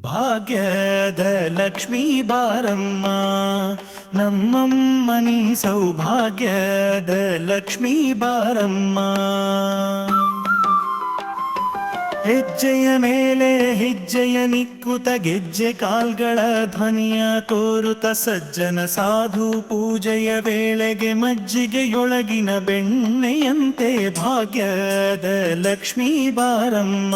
ಭಾಗ್ಯದ ಲಕ್ಷ್ಮೀ ಬಾರಮ್ಮ ನಮ್ಮಮ್ಮನಿ ಸೌಭಾಗ್ಯದ ಲಕ್ಷ್ಮೀ ಬಾರಮ್ಮ. ಹೆಜ್ಜೆಯ ಮೇಲೆ ಹೆಜ್ಜೆಯ ನಿಕ್ಕುತ ಗೆಜ್ಜೆ ಕಾಲ್ಗಳ ಧ್ವನಿಯ ತೋರುತ ಸಜ್ಜನ ಸಾಧು ಪೂಜೆಯ ವೇಳೆಗೆ ಮಜ್ಜಿಗೆಯೊಳಗಿನ ಬೆಣ್ಣೆಯಂತೆ ಭಾಗ್ಯದ ಲಕ್ಷ್ಮೀ ಬಾರಮ್ಮ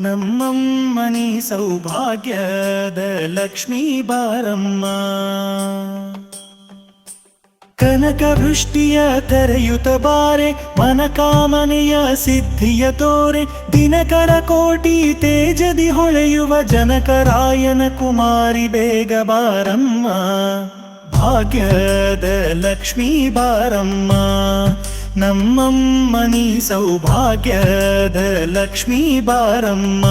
ನಮ್ಮಮ್ಮನಿ ಸೌಭಾಗ್ಯದ ಲಕ್ಷ್ಮೀ ಬಾರಮ್ಮ. ಕನಕ ವೃಷ್ಟಿಯ ತೆರೆಯುತ ಬಾರೆ ಮನಕಾಮನೆಯ ಸಿದ್ಧಿಯ ತೋರೆ ದಿನಕರ ಕೋಟಿ ತೇಜದಿ ಹೊಳೆಯುವ ಜನಕರಾಯನ ಕುಮಾರಿ ಬೇಗ ಬಾರಮ್ಮ ಭಾಗ್ಯದ ಲಕ್ಷ್ಮೀ ಬಾರಮ್ಮ ನಮ್ಮಮ್ಮನಿ ಸೌಭಾಗ್ಯದ ಲಕ್ಷ್ಮೀ ಬಾರಮ್ಮ.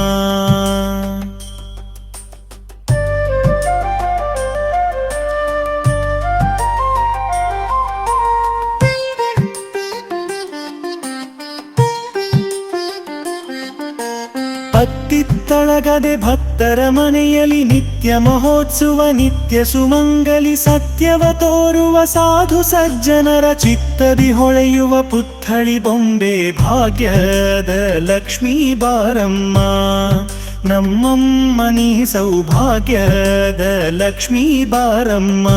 ಹತ್ತಿತ್ತಳಗದೆ ಭಕ್ತರ ಮನೆಯಲ್ಲಿ ನಿತ್ಯ ಮಹೋತ್ಸವ ನಿತ್ಯ ಸುಮಂಗಲಿ ಸತ್ಯವ ತೋರುವ ಸಾಧು ಸಜ್ಜನರ ಚಿತ್ತದಿ ಹೊಳೆಯುವ ಪುತ್ಥಳಿ ಬೊಂಬೆ ಭಾಗ್ಯದ ಲಕ್ಷ್ಮೀ ಬಾರಮ್ಮ ನಮ್ಮಮ್ಮನಿ ಸೌಭಾಗ್ಯದ ಲಕ್ಷ್ಮೀ ಬಾರಮ್ಮ.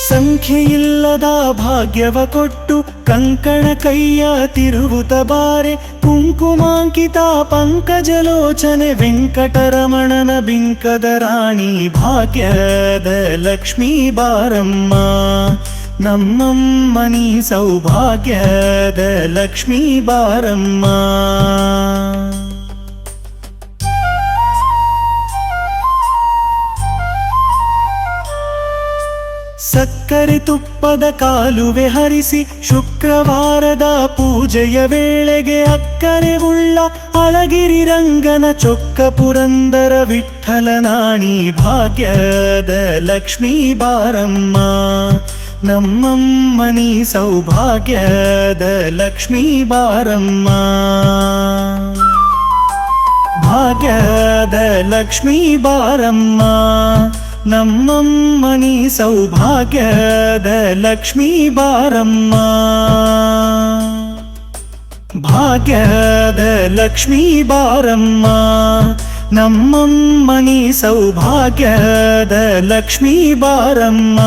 ಸಂಖ್ಯೆಯಿಲ್ಲದ ಭಾಗ್ಯವ ಕೊಟ್ಟು ಕಂಕಣ ಕೈಯ ತಿರುವುತ ಬಾರೆ ಕುಂಕುಮಾಂಕಿತ ಪಂಕಜಲೋಚನೆ ವೆಂಕಟರಮಣನ ಬಿಂಕದ ರಾಣಿ ಭಾಗ್ಯದ ಲಕ್ಷ್ಮೀ ಬಾರಮ್ಮ ನಮ್ಮಮ್ಮನಿ ಸೌಭಾಗ್ಯದ ಲಕ್ಷ್ಮೀ ಬಾರಮ್ಮ. ಸಕ್ಕರೆ ತುಪ್ಪದ ಕಾಲುವೆ ಹರಿಸಿ ಶುಕ್ರವಾರದ ಪೂಜೆಯ ವೇಳೆಗೆ ಅಕ್ಕರೆ ಉಳ್ಳ ಅಳಗಿರಿ ರಂಗನ ಚೊಕ್ಕ ಪುರಂದರ ವಿಠ್ಠಲನಾಣಿ ಭಾಗ್ಯದ ಲಕ್ಷ್ಮೀ ಬಾರಮ್ಮ ನಮ್ಮಮ್ಮನಿ ಸೌಭಾಗ್ಯದ ಲಕ್ಷ್ಮೀ ಬಾರಮ್ಮ ಭಾಗ್ಯದ ಲಕ್ಷ್ಮೀ ಬಾರಮ್ಮ ನಮ್ಮಮ್ಮನಿ ಸೌಭಾಗ್ಯದ ಲಕ್ಷ್ಮೀ ಬಾರಮ್ಮ ಭಾಗ್ಯದ ಲಕ್ಷ್ಮೀ ಬಾರಮ್ಮ ನಮ್ಮಮ್ಮನಿ ಸೌಭಾಗ್ಯದ ಲಕ್ಷ್ಮೀ ಬಾರಮ್ಮ.